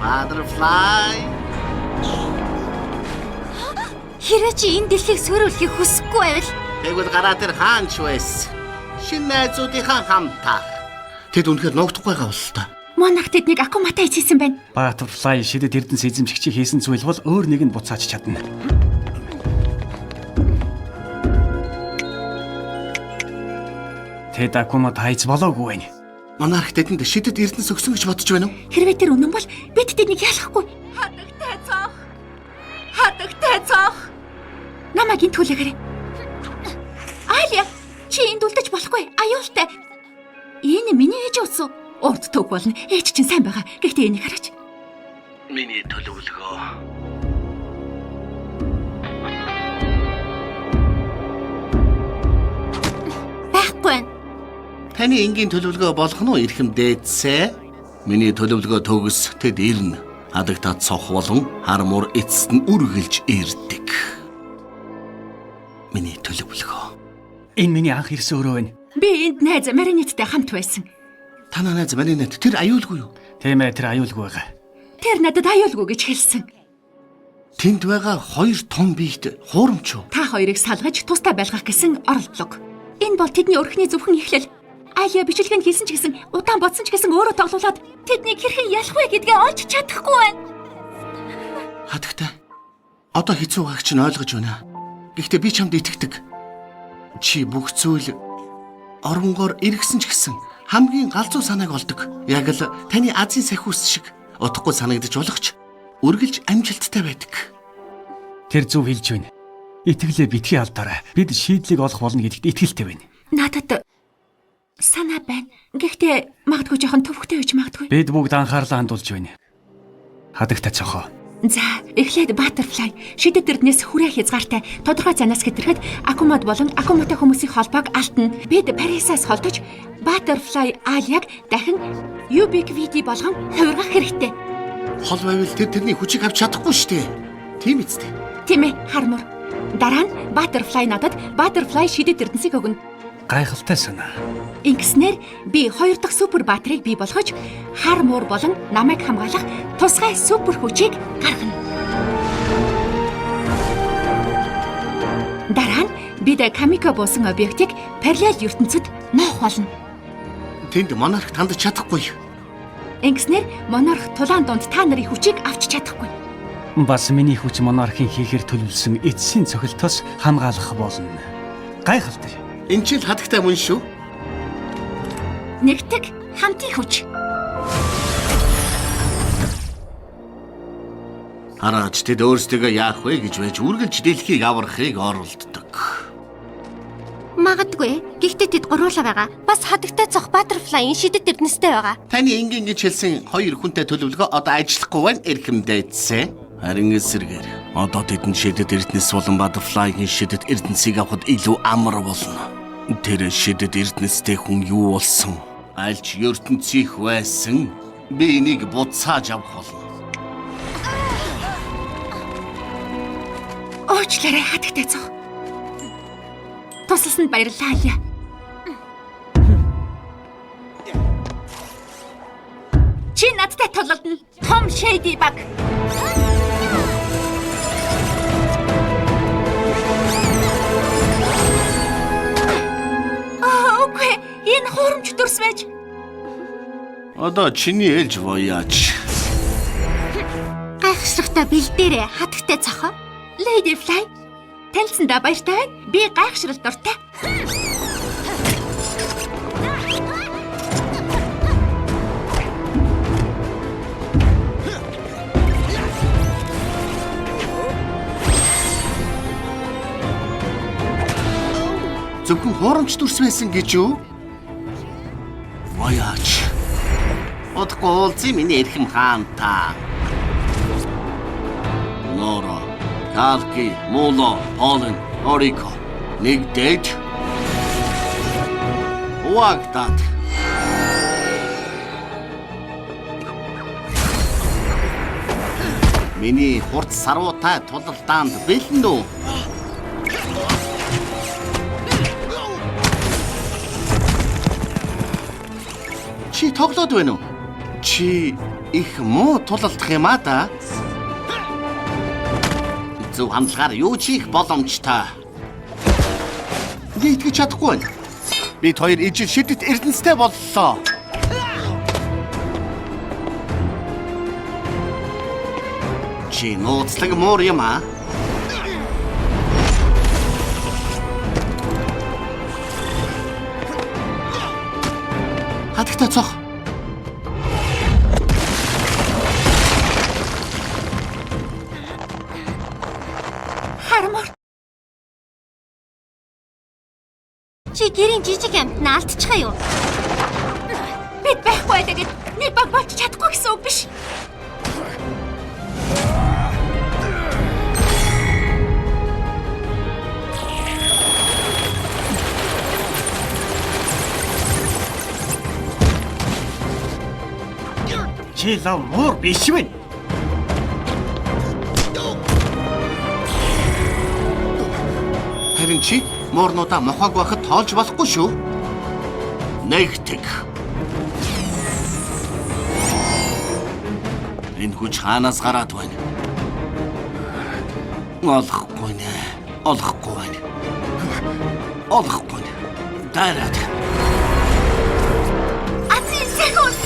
[SPEAKER 4] Butterfly.
[SPEAKER 2] Хэрэг чи энэ дэлхийг сөөрүүлэхийг хүсэхгүй байвал
[SPEAKER 4] Тэгвэл гараа дээр хаанч байсан? Шинэ найзуудынхаа хамтаа. Тэд үнэхээр ногдохгүй байгаа бол л та.
[SPEAKER 3] Монах тэднийг акуматай хийсэн байна.
[SPEAKER 1] Butterfly шидэт эрдэнэс эзэмшигчийг хийсэн зүйл бол өөр нэг нь буцааж чадна. Тэд акумат хайц болоогүй байна.
[SPEAKER 4] Монарх тэдэнд шидэт эрдэнэс өгсөн гэж бодож байна уу?
[SPEAKER 3] Хэрвээ тэр үнэн бол бид тэднийг ялахгүй. Хатагтай цоох. Хатагтай цоох. Намайг энд хүлээгээрэй. Айлия, чи энд үлдэж болохгүй. Аюултай. Энэ миний ээж ус. Урд төг болно. Ээж чинь сайн байгаа. Гэхдээ энийг хараач.
[SPEAKER 4] Миний төлөвлөгөө.
[SPEAKER 2] байхгүй байна.
[SPEAKER 4] Таны энгийн төлөвлөгөө болох нь уу эрхэм дээдсэ? Миний төлөвлөгөө төгс тэд ирнэ. Хадагта цох болон хармуур эцэст нь үргэлж ирдэг. Миний төлөвлөгөө.
[SPEAKER 1] Энэ миний анх ирсэн өрөө байна.
[SPEAKER 3] Би энд найз Маринеттэй хамт байсан.
[SPEAKER 4] Танаа найз Маринет тэр аюулгүй юу?
[SPEAKER 1] Тийм ээ, тэр аюулгүй байгаа.
[SPEAKER 3] Тэр надад аюулгүй гэж хэлсэн.
[SPEAKER 4] Тэнд байгаа хоёр том биет хуурамч юу?
[SPEAKER 3] Та хоёрыг салгаж тустай байлгах гэсэн оролдлого. Энэ бол тэдний өрхний зөвхөн эхлэл. Айля бичлэгэнд хэлсэн ч гэсэн, удаан бодсон ч гэсэн өөрөө тоглуулад тэднийг хэрхэн ялах вэ гэдгээ олж чадахгүй байна.
[SPEAKER 4] Хадагтай. Одоо хэцүү байгааг чинь ойлгож байна. Гэхдээ би чамд итгэдэг. Чи бүх зүйл оронгоор эргэсэн ч гэсэн хамгийн галзуу санааг олдог. Яг л таны Азийн сахиус шиг утгагүй санагдаж болох ч үргэлж амжилттай байдаг.
[SPEAKER 1] Тэр зөв хэлж байна. Итгэлээ битгий алдаарай. Бид шийдлийг олох болно гэдэгт итгэлтэй байна.
[SPEAKER 3] Надад санаа байна. Гэхдээ магадгүй жоохон төвөгтэй байж магадгүй.
[SPEAKER 1] Бид бүгд анхаарлаа хандуулж байна. Хадагтай цохоо.
[SPEAKER 3] За, эхлээд Butterfly шидэт эрднээс хүрээ хязгаартай тодорхой занаас хэтэрхэд Акумад болон Акуматай хүмүүсийн холбоог алдна. Бид Парисаас холдож Butterfly Aliag дахин Ubiquity болгон хувиргах хэрэгтэй.
[SPEAKER 4] Хол байвал тэрний хүчийг авч чадахгүй шүү дээ. Тийм үстэй.
[SPEAKER 3] Тийм ээ, Хармор. Дараа нь Butterfly надад Butterfly шидэт эрдэнсийг өгнө.
[SPEAKER 1] Гайхалтай санаа.
[SPEAKER 3] Ингэснээр би хоёр дахь супер батарейг бий болгож Хармор болон намайг хамгаалах тусгай супер хүчийг гаргана. Дараа нь бид Камико буусан объектыг параллел ертөнцид ноох болно.
[SPEAKER 4] Тэнд монарх тандж чадахгүй.
[SPEAKER 3] Ингэснээр монарх тулаан дунд та нарын хүчийг авч чадахгүй.
[SPEAKER 1] Бас миний хүч монархын хийхэр төлөвлөсөн эцсийн цохилтоос хамгаалах болно. Гайхалтай.
[SPEAKER 4] Энэ ч л хадагтай мөн шүү.
[SPEAKER 3] Нэгтгэг хамтын хүч.
[SPEAKER 4] Хараач тэд өөрсдөө яах вэ гэж байж үргэлж дэлхийг аврахыг оролддог.
[SPEAKER 2] Магадгүй. Гэхдээ тэд гуруулаа байгаа. Бас хадагтай цох Butterfly-ийн шидэт эрдэнэстэй байгаа.
[SPEAKER 4] Таны ингийн гэж хэлсэн хоёр хүнтэй төлөвлөгөө одоо ажиллахгүй байна эрхэмдээдсэн. Харин эсрэгээр одоо тэдэнд шидэт эрдэнэс болон Butterfly-ийн шидэт эрдэнсийг авахд илүү амар болно. Тэр шидэт эрдэнэстэй хүн юу болсон? Альч ертөнцийнх байсан. Би энийг буцааж авах болно.
[SPEAKER 3] Уучлаарай хадагтай цох. Тусласанд баярлалаа Алья. Чи надтай тулалдана. Том Shady баг. Окей, энэ хуурамч дүрс байж.
[SPEAKER 4] Одоо чиний ээлж вояач.
[SPEAKER 2] Гайхшрахта бэлдээрээ хадагтай цохоо.
[SPEAKER 3] Lady Fly. Танилцсандаа баяртай байна. Би гайхшралт дуртай.
[SPEAKER 4] Зөвхөн хуурамч дүрс байсан гэж юу? Вояач. Одохгүй уулзъя миний эрхэм хаантаа. Нора, Калки, Муло, Олен, Орико. Нэг дэж. Уагдат. Миний хурц саруутай тулалдаанд бэлэн дүү. Чи тоглоод байна уу? Чи их муу тулалдах юм а да? Зөв хамтлагаар юу ч хийх боломжтой. Би итгэж чадахгүй байна. Бид хоёр ижил шидэт эрдэнэстэй боллоо. Чи нууцлаг муур юм а? Хадагтай цох.
[SPEAKER 3] Хармор.
[SPEAKER 2] Чи гэрийн жижиг амтнаа алдчихаа юу?
[SPEAKER 3] Бид байхгүй байдаг гэд нэг баг болж чадахгүй гэсэн үг биш.
[SPEAKER 1] Чи лав муур биш вэ?
[SPEAKER 4] Харин чи муурнуудаа мохоог байхад тоолж болохгүй шүү. Нэгтэг. Энэ хүч хаанаас гараад байна? Олохгүй нэ. Олохгүй байна. Олохгүй. Дараад.
[SPEAKER 2] Азин сэхүүс.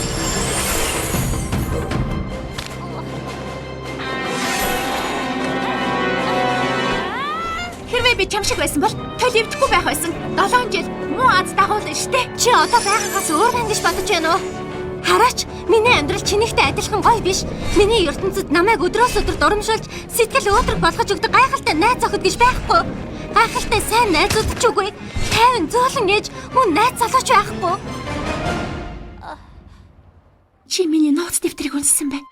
[SPEAKER 3] Хэрвээ би чам шиг байсан бол тойл эвдэхгүй байх байсан. 7 жил муу аз дагуулна штэ.
[SPEAKER 2] Чи одоо байгаагаас өөр байна гэж бодож байна уу? Хараач, миний амьдрал чинийхтэй адилхан гоё биш. Миний ертөнцид намайг өдрөөс өдөр дурамшуулж, сэтгэл өөдрөг болгож өгдөг гайхалтай найз охид гэж байхгүй. Гайхалтай сайн найзууд ч үгүй. Тайван зөөлөн ээж, мөн найз залууч байхгүй.
[SPEAKER 3] Чи миний нууц дэвтрийг унссан байна.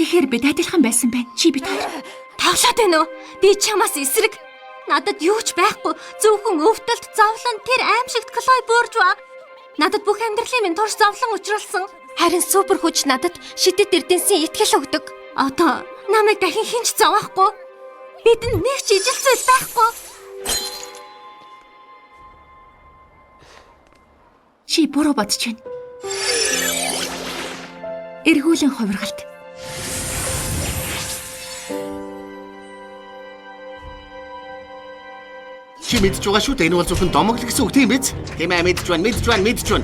[SPEAKER 3] Тэгэхээр бид адилхан байсан байна. Чи бид хоёр.
[SPEAKER 2] Тоглоод байна уу? Би чамаас эсрэг. Надад юу ч байхгүй. Зөвхөн өвдөлт, зовлон, тэр аимшигт Клой буурж ба. Надад бүх амьдралын минь турш зовлон учруулсан. Харин супер хүч надад шидэт эрдэнсийн итгэл өгдөг. Одоо намайг дахин хинч зовохгүй. Бидэнд нэг ч ижил зүйл байхгүй.
[SPEAKER 3] Чи буруу бодож байна. Эргүүлэн хувиргалт.
[SPEAKER 4] Чи мэдж байгаа шүү дээ. Энэ бол зөвхөн домог л гэсэн үг тийм биз? Тийм ээ, мэдж байна.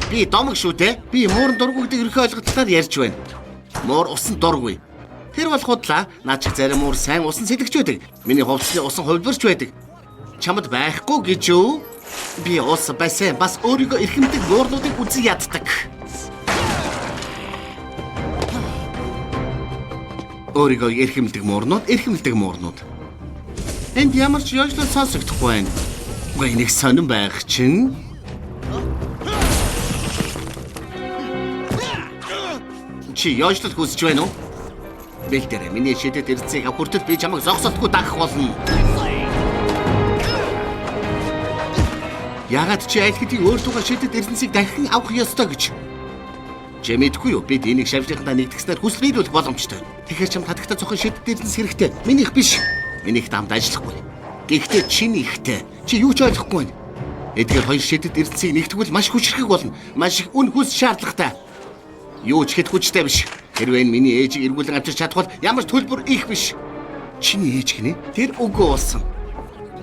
[SPEAKER 4] Би домог шүү дээ. Би муурн дургүйг ерхий ойлголтоор ярьж байна. Муур усан дургүй. Тэр бол худлаа. Наад шиг зарим муур сайн усан сэлгэж байдаг. Миний хувцсны усан хувилбарч байдаг. Чамд байхгүй гэж юу? Би ус байсан бас өөрийгөө эрхэмдэг муурнуудыг үзэн яддаг. Өөрийгөө эрхэмдэг муурнууд. Энд ямар ч ёжлол сонсогдохгүй байна. Уг нэг сонирн байх чинь. Чи ёжлол хүсэж байна уу? Бэлдэрэ миний шидэт эрдцийг хүртэл би чамайг зогсохгүй дагах болно. Ягаад чи аль хэдийн өөртөө шидэт эрдэнсийг дахин авах ёстой гэж? Чи мэдгүй юу? Бид энийг шавжихтаа нэгтгэснээр хүсэл биелүүлэх боломжтой. Тэгэхээр чам татагтаа зөвхөн шидэт эрдэнс хэрэгтэй. Минийх биш. Минийх дамд ажиллахгүй. Гэхдээ чиний ихтэй. Чи юу ч ойлгохгүй байна. Эдгээр хоёр шидэт эрдэнсийг нэгтгэвэл маш хүчрхэг болно. Маш их үн хүс шаардлагатай. Юу ч хэд хүчтэй биш. Хэрвээ энэ миний ээжийг эргүүлэн авчирч чадвал ямар ч төлбөр их биш. Чиний ээж гинэ? Тэр үгүй болсон.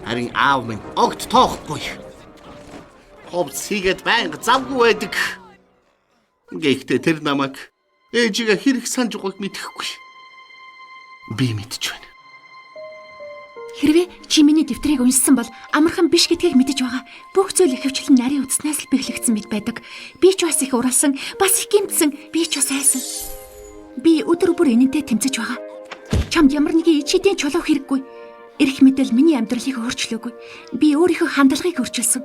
[SPEAKER 4] Харин аав минь огт тоохгүй. Ховц хийгээд байнга завгүй байдаг. Гэхдээ тэр намайг ээжигээ хэрэг санаж байгааг мэдэхгүй. Би мэдэж байна.
[SPEAKER 3] Хэрвээ чи миний дэвтрийг уншсан бол амархан биш гэдгийг мэдэж байгаа. Бүх зүйл ихэвчлэн нарийн үдснээс л бэхлэгдсэн мэт байдаг. Би ч бас их уралсан, бас их гэмтсэн, би ч бас айсан. Би өдөр бүр энэнтэй тэмцэж байгаа. Чамд ямар нэгэн ичидийн чулуу хэрэггүй. Эрх мэдэл миний амьдралыг өөрчлөөгүй. Би өөрийнхөө хандлагыг өөрчилсөн.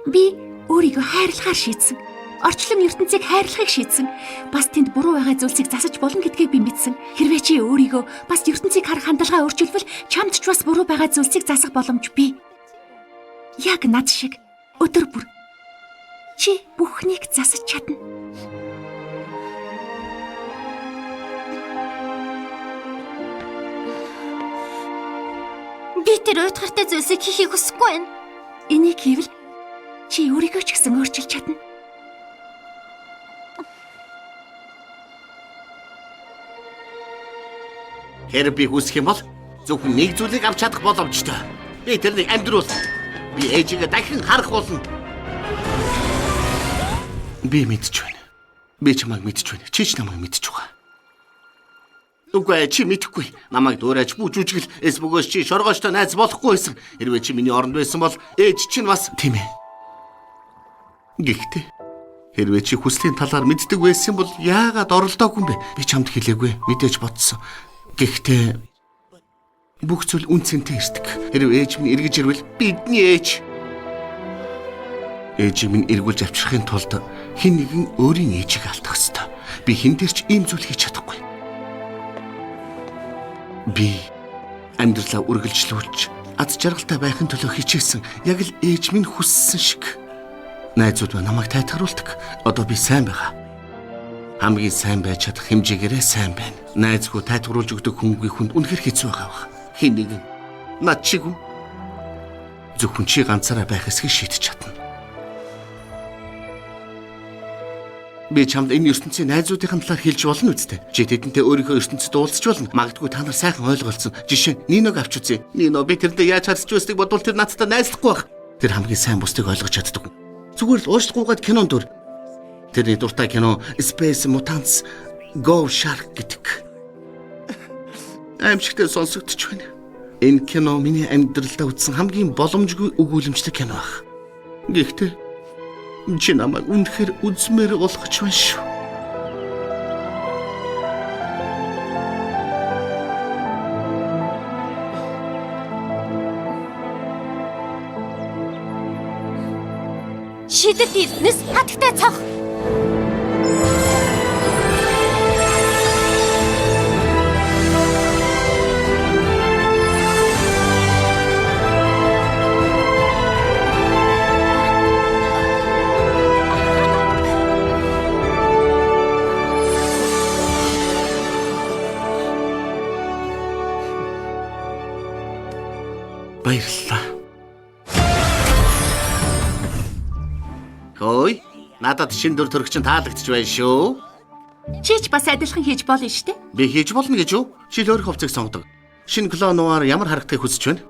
[SPEAKER 3] Би өөрийгөө хайрлахаар шийдсэн. Орчлон ертөнцийг хайрлахыг шийдсэн. Бас тэнд буруу байгаа зүйлсийг засаж болно гэдгийг би мэдсэн. Хэрвээ чи өөрийгөө бас ертөнцийг харах хандлагаа өөрчилвөл чамд ч бас буруу байгаа зүйлсийг засах боломж бий. Яг над шиг өдөр бүр чи бүхнийг засаж чадна.
[SPEAKER 2] Би тэр уйтгартай зүйлсийг хийхийг хүсэхгүй байна.
[SPEAKER 3] Энийг хийвэл чи өөрийгөө ч гэсэн өөрчилж чадна.
[SPEAKER 4] Хэрэг би хүсэх юм бол зөвхөн нэг зүйлийг авч чадах боломжтой. Би тэрнийг амьдруул. Би ээжигээ дахин харах болно. Би мэдэж байна. Би чамайг мэдэж байна. Чи ч намайг мэдэж байгаа. Үгүй чи мэдэхгүй. Намайг дуурайж бүжүжгэл эс бөгөөс чи шоргоочтой найз болохгүй байсан. Хэрвээ чи миний оронд байсан бол ээж чинь бас тийм ээ. Гэхдээ хэрвээ чи хүслийн талаар мэддэг байсан бол яагаад оролдоогүй юм бэ? Би чамд хэлээгүй. Мэдээж бодсон. Гэхдээ бүх зүйл үнцэнтэй ирдэг. Хэрвээ ээж минь эргэж ирвэл бидний ээж. Ээж минь эргүүлж авчрахын тулд хэн нэгэн өөрийн ээжийг алдах ёстой. Би хэн дээр ч ийм зүйл хийж чадахгүй. Би амьдралаа үргэлжлүүлж аз жаргалтай байхын төлөө хичээсэн. Яг л ээж минь хүссэн шиг. Найзууд ба намайг тайтгаруулдаг. Одоо би сайн байгаа. Хамгийн сайн байж чадах хэмжээгээрээ сайн байна. Найзгүй тайлбарлуулж өгдөг хүнгүй хүнд үнэхэр хэцүү байгаа бах. Хин нэгэн над чиг үү? Зөвхөн чи ганцаараа байх эсхийг шийдэж чадна. Би чамд энэ ертөнцийн найзуудын талаар хэлж болно үстэй. Чи тэдэнтэй өөрийнхөө ертөнцид уулзч болно. Магадгүй та нар сайхан ойлголцсон. Жишээ нь Ниног авч үзье. Нино би тэрнтэй яаж чадчих вэ бодвол тэр надтай найзлахгүй байх. Тэр хамгийн сайн бусдыг ойлгож чаддаг. Зүгээр л уушлахгүйгээд кинонд дөр. Тэрний дуртай кино Space Mutants Go Shark гэдэг. Аимшигтэй сонсогдож байна. Энэ кино миний амьдралдаа үзсэн хамгийн боломжгүй өгүүлэмжтэй кино ах. Гэхдээ чи намайг үнэхээр үзмээр болгож байна шүү.
[SPEAKER 2] Шидэт эрдэнэс хатагтай цох.
[SPEAKER 4] Баярлалаа. Хөөе, надад шин дүр төрөгч таалагдчих байна шүү.
[SPEAKER 3] Чи ч бас адилхан хийж болно шүү дээ.
[SPEAKER 4] Би хийж болно гэж юу? Чи л өөр хувцыг сонгодог. Шинэ клоноор ямар харагдахыг хүсэж байна?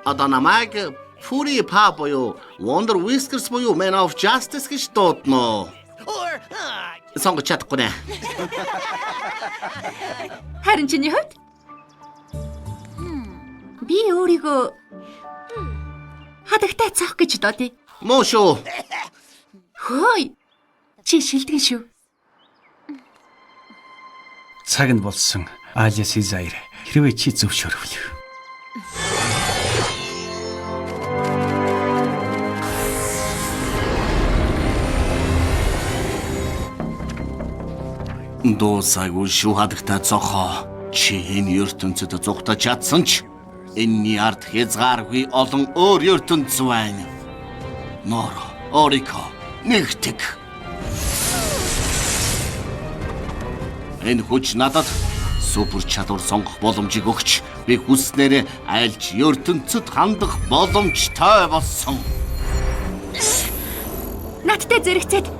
[SPEAKER 4] Одоо намайг Fury Pa буюу Wonder Whiskers буюу Man of Justice гэж дуудана. Сонгож чадахгүй нэ.
[SPEAKER 3] Харин чиний хувьд? Би өөрийгөө хатагтай цох гэж дуудъя.
[SPEAKER 4] Муу шүү.
[SPEAKER 3] Хөөе. Чи шилдэгэн шүү.
[SPEAKER 1] Цаг нь болсон. Алия Сизаир. Хэрвээ чи зөвшөөрвөл.
[SPEAKER 4] Дуусаагүй шүү хадагтай цохоо. Чи энэ ертөнцид зугтаж чадсан ч энэний ард хязгааргүй олон өөр ертөнц байна. Норо, Орико, нэгтэг. Энэ хүч надад супер чадвар сонгох боломжийг өгч би хүснээрээ айлч ертөнцид хандах боломжтой болсон.
[SPEAKER 3] Надтай зэрэгцээд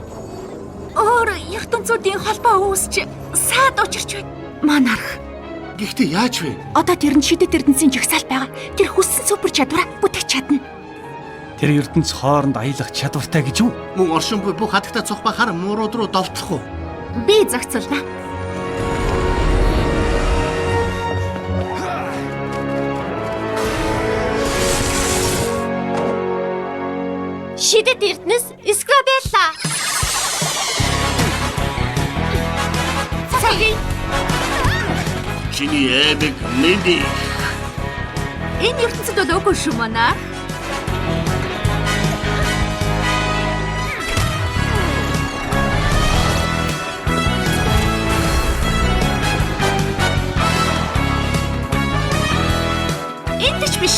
[SPEAKER 3] өөр ертөнцүүдийн холбоо үүсч саад учирч байна. Монарх.
[SPEAKER 4] Гэхдээ яаж вэ?
[SPEAKER 3] Одоо тэр нь шидэт эрдэнэсийн жагсаалт байгаа. Тэр хүссэн супер чадвараа бүтээх чадна.
[SPEAKER 1] Тэр ертөнц хооронд аялах чадвартай гэж юу?
[SPEAKER 4] Мөн оршин буй бүх хатагтай цох ба хар муурууд руу довтлох уу?
[SPEAKER 3] Би зохицуулна.
[SPEAKER 2] Шидэт эрдэнэс Скрабелла. Цагийн
[SPEAKER 4] Чиний эбэг мэди.
[SPEAKER 3] Энэ ертөнцид бол үгүй шүү монарх. Энд ч биш.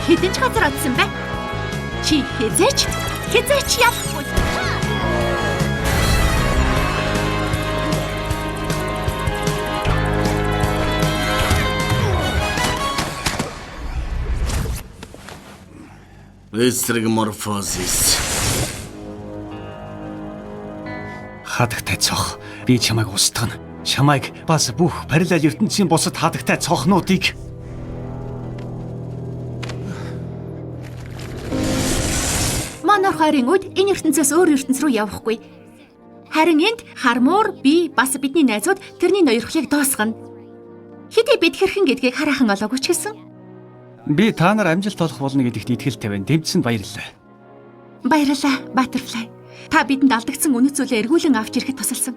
[SPEAKER 3] Хэдэн ч газар одсон бай. Чи хязээч ялахгүй.
[SPEAKER 4] Эсрэг морфозис.
[SPEAKER 1] Хатагтай цох. Би чамайг устгана. Чамайг бас бүх параллел ертөнцийн бусад хатагтай цохнуудыг
[SPEAKER 3] Монарх хоёрын үед энэ ертөнцөөс өөр ертөнц рүү явахгүй. Харин энд хармуур би бас бидний найзууд тэрний ноёрхлыг дуусгана. Хэдий бид хэрхэн гэдгийг хараахан олоогүй ч гэсэн.
[SPEAKER 1] би та нар амжилт олох болно гэдэгт итгэлтэй байна. Дэмжсэнд баярлалаа.
[SPEAKER 3] Баярлалаа, Butterfly. Та бидэнд алдагдсан үнэт зүйлээ эргүүлэн авч ирэхэд тусалсан.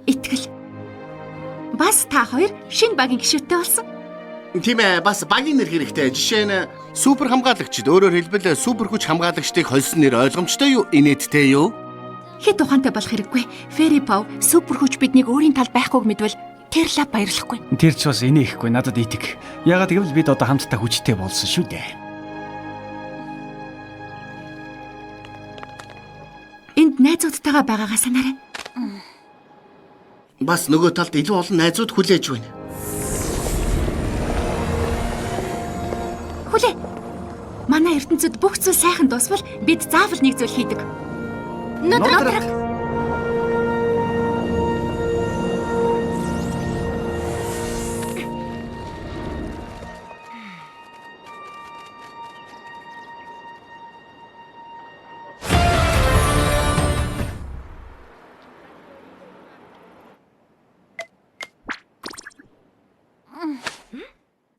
[SPEAKER 3] Итгэл. Бас та хоёр шинэ багийн гишүүдтэй болсон.
[SPEAKER 4] Тийм ээ, бас багийн нэр хэрэгтэй. Жишээ нь супер хамгаалагчид, өөрөөр хэлбэл супер хүч хамгаалагчдыг хольсон нэр ойлгомжтой юу? Инээдтэй юу?
[SPEAKER 3] Хэд ухаантай болох хэрэггүй. Фэри Пав супер хүч биднийг өөрийн талд байхгүйг мэдвэл тэр лав баярлахгүй.
[SPEAKER 1] Тэр ч бас инехгүй надад итг. Ягаад гэвэл бид одоо хамтдаа хүчтэй болсон шүү дээ.
[SPEAKER 3] Энд найзуудтайгаа байгаагаа санаарай.
[SPEAKER 4] Бас нөгөө талд илүү олон найзууд хүлээж байна.
[SPEAKER 3] Хүлээ. Манай ертөнцид бүх зүйл сайхан дуусвал бид заавал нэг зүйл хийдэг. Нодрог.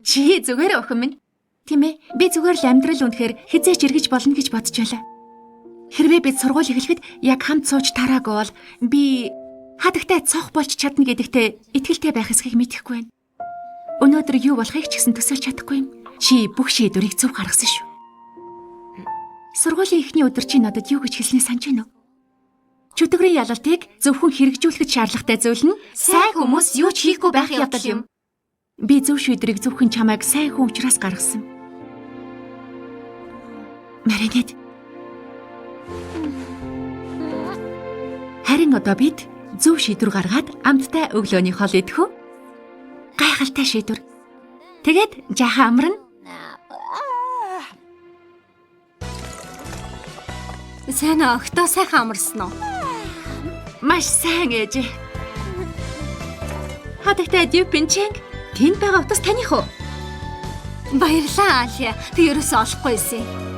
[SPEAKER 3] Чи зүгээр охин минь. Тийм ээ. Би зүгээр л амьдрал үнэхээр хизээч эргэж болно гэж бодож байлаа. Хэрвээ бид сургууль эхлэхэд яг хамт сууж тараагүй бол би хадагтай цох болж чадна гэдэгтээ итгэлтэй байх эсхийг мэдэхгүй байна. Өнөөдөр юу болохыг ч гэсэн төсөөлж чадахгүй юм. Чи бүх шийдвэрийг зөв гаргасан шүү. Сургуулийн эхний өдөр чи надад юу гэж хэлснээ санаж байна уу? Чөтгөрийн ялалтыг зөвхөн хэрэгжүүлэхэд шаардлагатай зүйл нь сайн хүмүүс юу ч хийхгүй байх явдал юм. Би зөв шийдвэрийг зөвхөн чамайг сайн хүн учраас гаргасан. Маринет. Харин одоо бид зөв шийдвэр гаргаад амттай өглөөний хол идэх үү? Гайхалтай шийдвэр. Тэгээд жаахан амарна.
[SPEAKER 2] Сайн огтоо сайхан амарсан уу?
[SPEAKER 3] Маш сайн ээжээ. Хадагтай Дюпинчэнг тэнд байгаа утас таних уу?
[SPEAKER 2] Баярлалаа Алия. Тэг ерөөсөө олохгүй байсан.